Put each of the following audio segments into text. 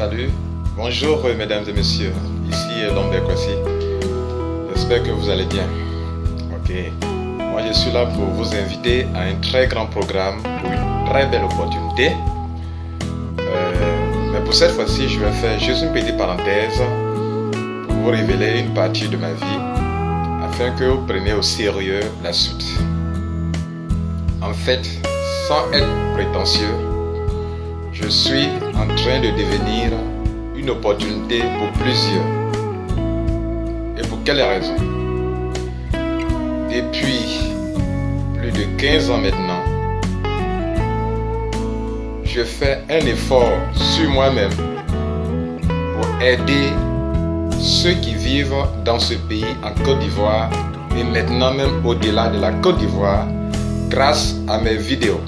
Salut, bonjour mesdames et messieurs, ici l'homme d'Ekwasi. J'espère que vous allez bien. Ok, moi je suis là pour vous inviter à un très grand programme, pour une très belle opportunité. Mais pour cette fois-ci, je vais faire juste une petite parenthèse pour vous révéler une partie de ma vie afin que vous preniez au sérieux la suite. En fait, sans être prétentieux, je suis en train de devenir une opportunité pour plusieurs. Et pour quelle raison? Depuis plus de 15 ans maintenant, je fais un effort sur moi-même pour aider ceux qui vivent dans ce pays en Côte d'Ivoire et maintenant même au-delà de la Côte d'Ivoire grâce à mes vidéos.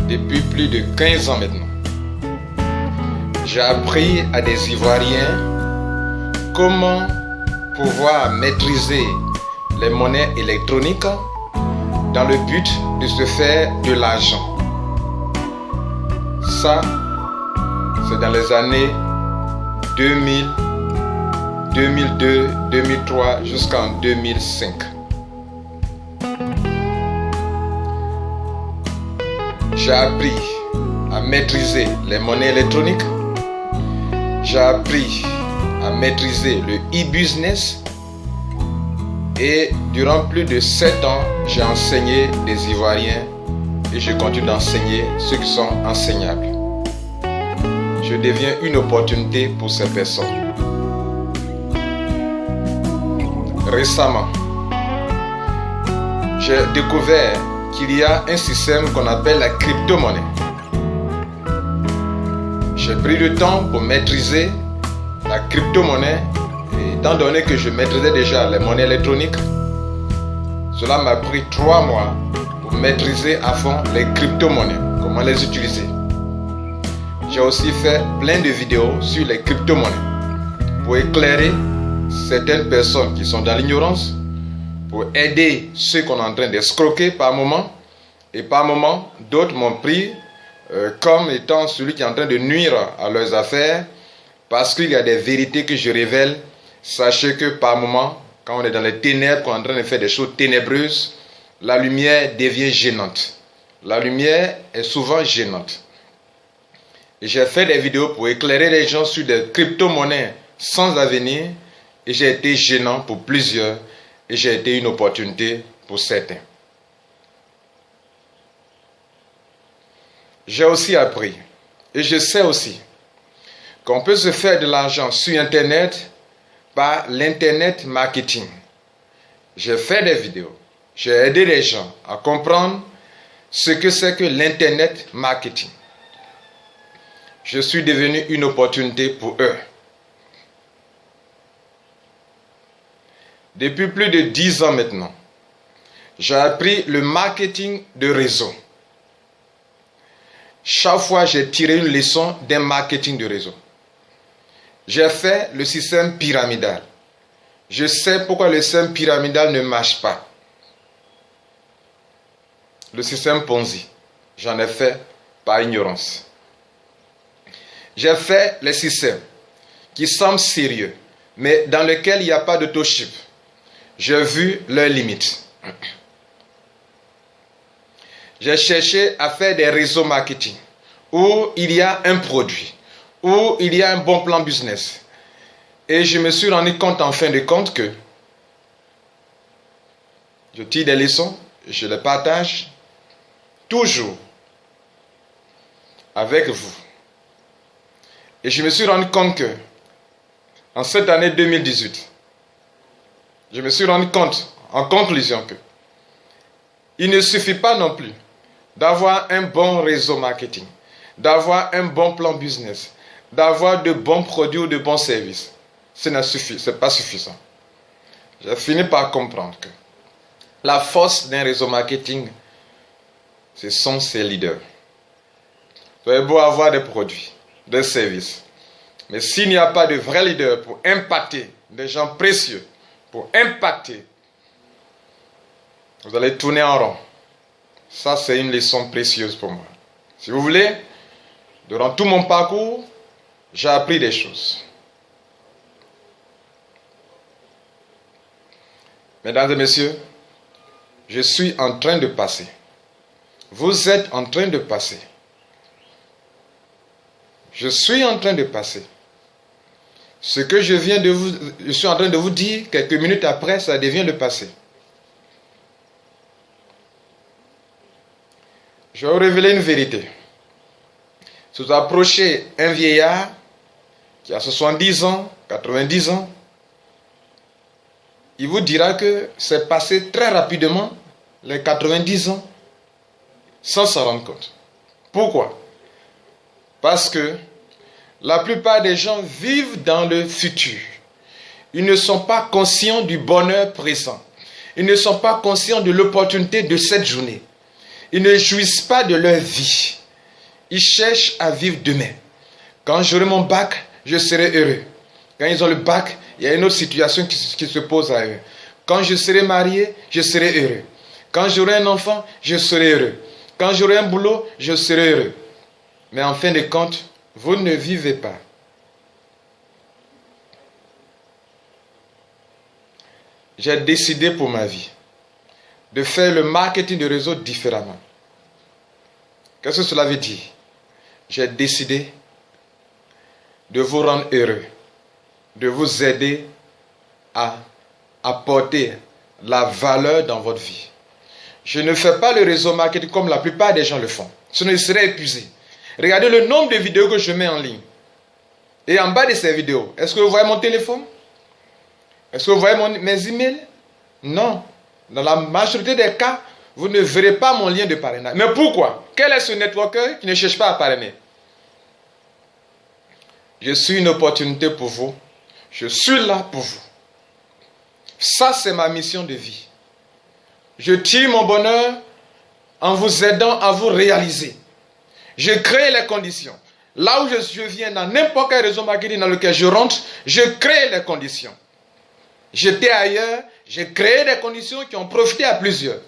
Depuis plus de 15 ans maintenant, j'ai appris à des Ivoiriens comment pouvoir maîtriser les monnaies électroniques dans le but de se faire de l'argent. Ça, c'est dans les années 2000, 2002, 2003 jusqu'en 2005. J'ai appris à maîtriser les monnaies électroniques. J'ai appris à maîtriser le e-business. Et durant plus de 7 ans, j'ai enseigné des Ivoiriens et je continue d'enseigner ceux qui sont enseignables. Je deviens une opportunité pour ces personnes. Récemment, j'ai découvert qu'il y a un système qu'on appelle la crypto-monnaie. J'ai pris le temps pour maîtriser la crypto-monnaie et étant donné que je maîtrisais déjà les monnaies électroniques, cela m'a pris 3 mois pour maîtriser à fond les crypto-monnaies, comment les utiliser. J'ai aussi fait plein de vidéos sur les crypto-monnaies pour éclairer certaines personnes qui sont dans l'ignorance, pour aider ceux qu'on est en train d'escroquer par moment, et par moment, d'autres m'ont pris comme étant celui qui est en train de nuire à leurs affaires, parce qu'il y a des vérités que je révèle. Sachez que par moment, quand on est dans les ténèbres, qu'on est en train de faire des choses ténébreuses, la lumière devient gênante. La lumière est souvent gênante. Et j'ai fait des vidéos pour éclairer les gens sur des crypto-monnaies sans avenir, et j'ai été gênant pour plusieurs, et j'ai été une opportunité pour certains. J'ai aussi appris, et je sais aussi, qu'on peut se faire de l'argent sur Internet par l'Internet marketing. J'ai fait des vidéos, j'ai aidé les gens à comprendre ce que c'est que l'Internet marketing. Je suis devenu une opportunité pour eux. Depuis plus de 10 ans maintenant, j'ai appris le marketing de réseau. Chaque fois, j'ai tiré une leçon d'un marketing de réseau. J'ai fait le système pyramidal. Je sais pourquoi le système pyramidal ne marche pas. Le système Ponzi, j'en ai fait par ignorance. J'ai fait les systèmes qui semblent sérieux, mais dans lesquels il n'y a pas d'autoship. J'ai vu leurs limites. J'ai cherché à faire des réseaux marketing où il y a un produit, où il y a un bon plan business. Et je me suis rendu compte en fin de compte que je tire des leçons, je les partage toujours avec vous. Et je me suis rendu compte que en cette année 2018, je me suis rendu compte en conclusion que il ne suffit pas non plus d'avoir un bon réseau marketing, d'avoir un bon plan business, d'avoir de bons produits ou de bons services. Ce n'est pas suffisant. J'ai fini par comprendre que la force d'un réseau marketing, ce sont ses leaders. Vous avez beau avoir des produits, des services, mais s'il n'y a pas de vrais leaders pour impacter des gens précieux, pour impacter, vous allez tourner en rond. Ça, c'est une leçon précieuse pour moi. Si vous voulez, durant tout mon parcours, j'ai appris des choses. Mesdames et messieurs, je suis en train de passer. Vous êtes en train de passer. Je suis en train de passer. Ce que je suis en train de vous dire, quelques minutes après, ça devient le passé. Je vais vous révéler une vérité. Si vous approchez un vieillard qui a 70 ans, 90 ans, il vous dira que c'est passé très rapidement les 90 ans sans s'en rendre compte. Pourquoi? Parce que la plupart des gens vivent dans le futur. Ils ne sont pas conscients du bonheur présent. Ils ne sont pas conscients de l'opportunité de cette journée. Ils ne jouissent pas de leur vie. Ils cherchent à vivre demain. Quand j'aurai mon bac, je serai heureux. Quand ils ont le bac, il y a une autre situation qui se pose à eux. Quand je serai marié, je serai heureux. Quand j'aurai un enfant, je serai heureux. Quand j'aurai un boulot, je serai heureux. Mais en fin de compte, vous ne vivez pas. J'ai décidé pour ma vie de faire le marketing de réseau différemment. Qu'est-ce que cela veut dire? J'ai décidé de vous rendre heureux, de vous aider à apporter la valeur dans votre vie. Je ne fais pas le réseau marketing comme la plupart des gens le font. Sinon, ils seraient épuisés. Regardez le nombre de vidéos que je mets en ligne. Et en bas de ces vidéos, est-ce que vous voyez mon téléphone? Est-ce que vous voyez mes emails? Non. Dans la majorité des cas, vous ne verrez pas mon lien de parrainage. Mais pourquoi? Quel est ce networker qui ne cherche pas à parrainer? Je suis une opportunité pour vous. Je suis là pour vous. Ça, c'est ma mission de vie. Je tire mon bonheur en vous aidant à vous réaliser. Je crée les conditions. Là où je viens, dans n'importe quel réseau marketing dans lequel je rentre, je crée les conditions. J'étais ailleurs, j'ai créé des conditions qui ont profité à plusieurs.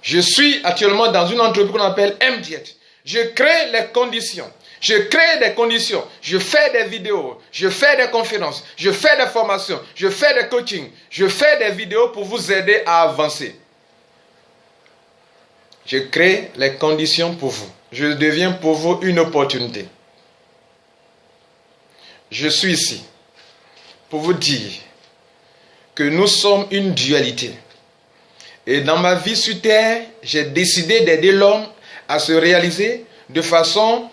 Je suis actuellement dans une entreprise qu'on appelle MDiet. Je crée les conditions. Je crée des conditions. Je fais des vidéos. Je fais des conférences. Je fais des formations. Je fais des coachings. Je fais des vidéos pour vous aider à avancer. Je crée les conditions pour vous. Je deviens pour vous une opportunité. Je suis ici pour vous dire que nous sommes une dualité. Et dans ma vie sur terre, j'ai décidé d'aider l'homme à se réaliser de façon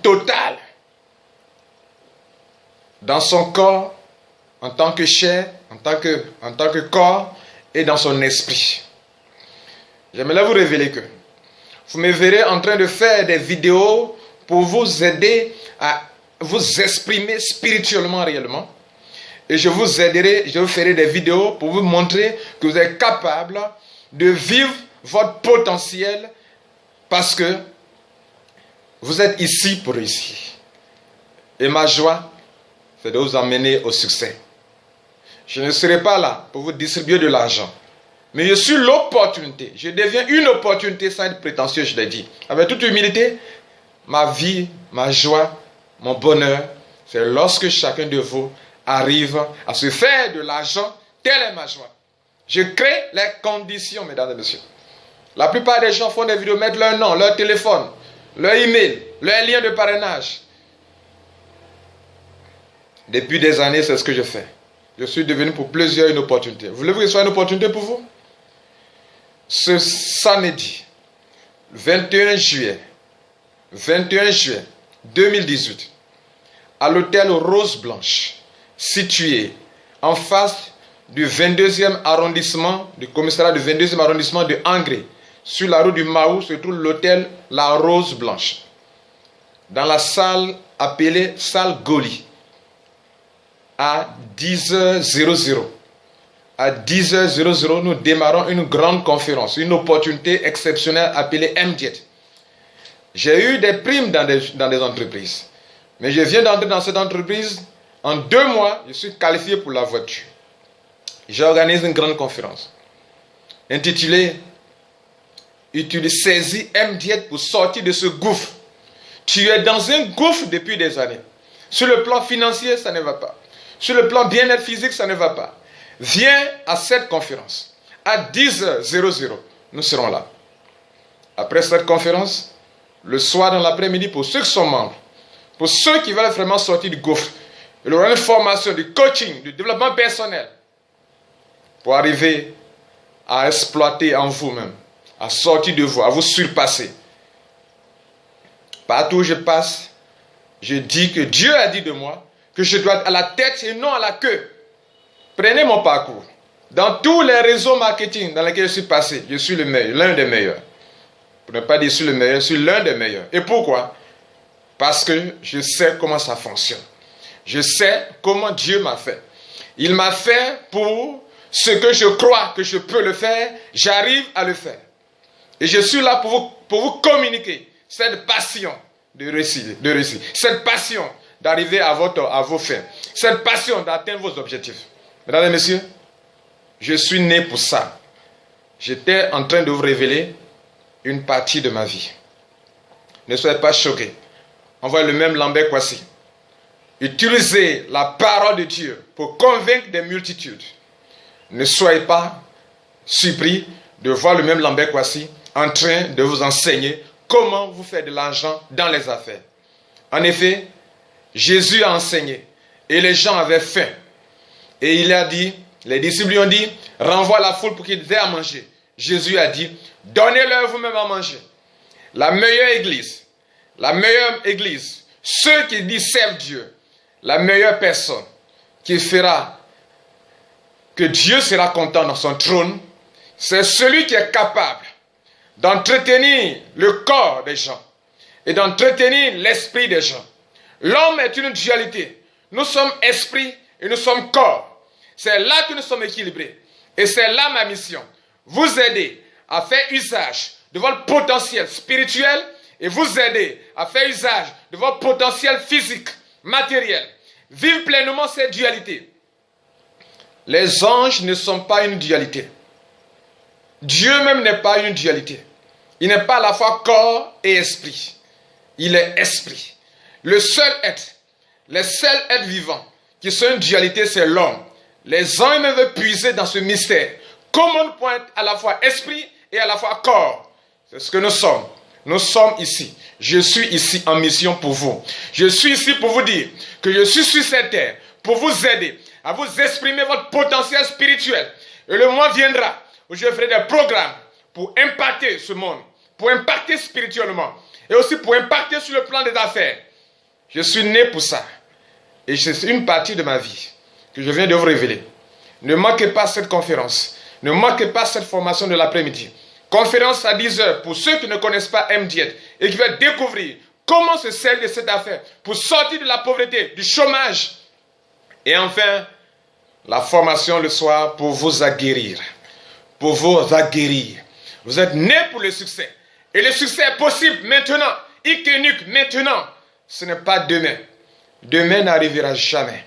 totale. Dans son corps, en tant que chair, en tant que corps et dans son esprit. J'aimerais vous révéler que vous me verrez en train de faire des vidéos pour vous aider à vous exprimer spirituellement réellement. Et je vous aiderai, je vous ferai des vidéos pour vous montrer que vous êtes capable de vivre votre potentiel parce que vous êtes ici pour réussir. Et ma joie, c'est de vous emmener au succès. Je ne serai pas là pour vous distribuer de l'argent. Mais je suis l'opportunité. Je deviens une opportunité sans être prétentieux, je l'ai dit. Avec toute humilité, ma vie, ma joie, mon bonheur, c'est lorsque chacun de vous arrive à se faire de l'argent. Telle est ma joie. Je crée les conditions, mesdames et messieurs. La plupart des gens font des vidéos, mettent leur nom, leur téléphone, leur email, leur lien de parrainage. Depuis des années, c'est ce que je fais. Je suis devenu pour plusieurs une opportunité. Voulez-vous que ce soit une opportunité pour vous? Ce samedi, 21 juillet 2018, à l'hôtel Rose Blanche, situé en face du 22e arrondissement, du commissariat du 22e arrondissement de Angré, sur la route du Mahou, se trouve l'hôtel La Rose Blanche, dans la salle appelée salle Goli, à 10h00. À 10h00, nous démarrons une grande conférence, une opportunité exceptionnelle appelée MDiet. J'ai eu des primes dans des entreprises. Mais je viens d'entrer dans cette entreprise. En 2 mois, je suis qualifié pour la voiture. J'organise une grande conférence intitulée et tu saisis MDiet pour sortir de ce gouffre. Tu es dans un gouffre depuis des années. Sur le plan financier, ça ne va pas. Sur le plan bien-être physique, ça ne va pas. Viens à cette conférence. À 10h00, nous serons là. Après cette conférence, le soir dans l'après-midi, pour ceux qui sont membres, pour ceux qui veulent vraiment sortir du gouffre, il y aura une formation, du coaching, du développement personnel pour arriver à exploiter en vous-même, à sortir de vous, à vous surpasser. Partout où je passe, je dis que Dieu a dit de moi que je dois être à la tête et non à la queue. Prenez mon parcours. Dans tous les réseaux marketing dans lesquels je suis passé, je suis le meilleur, l'un des meilleurs. Pour ne pas dire je suis le meilleur, je suis l'un des meilleurs. Et pourquoi? Parce que je sais comment ça fonctionne. Je sais comment Dieu m'a fait. Il m'a fait pour ce que je crois que je peux le faire, j'arrive à le faire. Et je suis là pour vous communiquer cette passion de réussir, cette passion d'arriver à vos fins, cette passion d'atteindre vos objectifs. Mesdames et messieurs, je suis né pour ça. J'étais en train de vous révéler une partie de ma vie. Ne soyez pas choqués. On voit le même Lambert Kouassi. Utilisez la parole de Dieu pour convaincre des multitudes. Ne soyez pas surpris de voir le même Lambert Kouassi en train de vous enseigner comment vous faire de l'argent dans les affaires. En effet, Jésus a enseigné et les gens avaient faim. Et il a dit, les disciples lui ont dit, renvoie la foule pour qu'ils aient à manger. Jésus a dit, donnez-leur vous-même à manger. La meilleure église, ceux qui disent servent Dieu, la meilleure personne qui fera que Dieu sera content dans son trône, c'est celui qui est capable d'entretenir le corps des gens et d'entretenir l'esprit des gens. L'homme est une dualité. Nous sommes esprit et nous sommes corps. C'est là que nous sommes équilibrés. Et c'est là ma mission. Vous aider à faire usage de votre potentiel spirituel et vous aider à faire usage de votre potentiel physique, matériel. Vivre pleinement cette dualité. Les anges ne sont pas une dualité. Dieu même n'est pas une dualité. Il n'est pas à la fois corps et esprit. Il est esprit. Le seul être, les seuls êtres vivants qui sont une dualité, c'est l'homme. Les anges même veulent puiser dans ce mystère. Comment nous pouvons être à la fois esprit et à la fois corps? C'est ce que nous sommes. Nous sommes ici. Je suis ici en mission pour vous. Je suis ici pour vous dire que je suis sur cette terre pour vous aider à vous exprimer votre potentiel spirituel. Et le moment viendra où je ferai des programmes pour impacter ce monde, pour impacter spirituellement et aussi pour impacter sur le plan des affaires. Je suis né pour ça. Et c'est une partie de ma vie que je viens de vous révéler. Ne manquez pas cette conférence. Ne manquez pas cette formation de l'après-midi. Conférence à 10h pour ceux qui ne connaissent pas MDiet et qui veulent découvrir comment se servir de cette affaire pour sortir de la pauvreté, du chômage. Et enfin, la formation le soir pour vous aguerrir. Pour vous aguerrir. Vous êtes nés pour le succès. Et le succès est possible maintenant. Ikenik maintenant. Ce n'est pas demain. Demain n'arrivera jamais.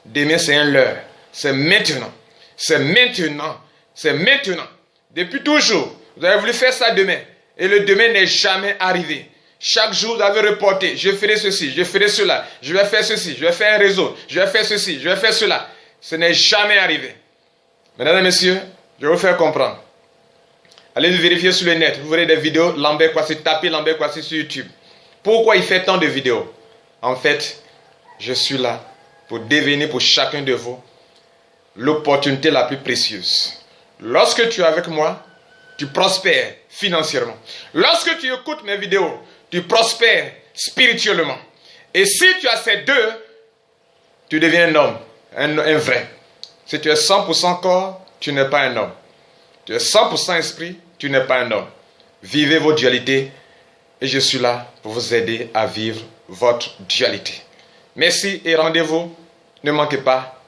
Demain c'est un leurre. C'est maintenant. C'est maintenant. C'est maintenant. Depuis toujours. Vous avez voulu faire ça demain. Et le demain n'est jamais arrivé. Chaque jour, vous avez reporté. Je ferai ceci, je ferai cela. Je vais faire ceci, je vais faire un réseau. Je vais faire ceci, je vais faire cela. Ce n'est jamais arrivé. Mesdames et messieurs, je vais vous faire comprendre. Allez vérifier sur le net. Vous verrez des vidéos. Lambert Kouassi, tapez Lambert Kouassi sur YouTube. Pourquoi il fait tant de vidéos? En fait, je suis là pour devenir pour chacun de vous l'opportunité la plus précieuse. Lorsque tu es avec moi, tu prospères financièrement. Lorsque tu écoutes mes vidéos, tu prospères spirituellement. Et si tu as ces deux, tu deviens un homme, un vrai. Si tu es 100% corps, tu n'es pas un homme. Tu es 100% esprit, tu n'es pas un homme. Vivez vos dualités et je suis là pour vous aider à vivre votre dualité. Merci et rendez-vous. Ne manquez pas.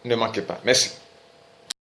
Ne manquez pas. Merci.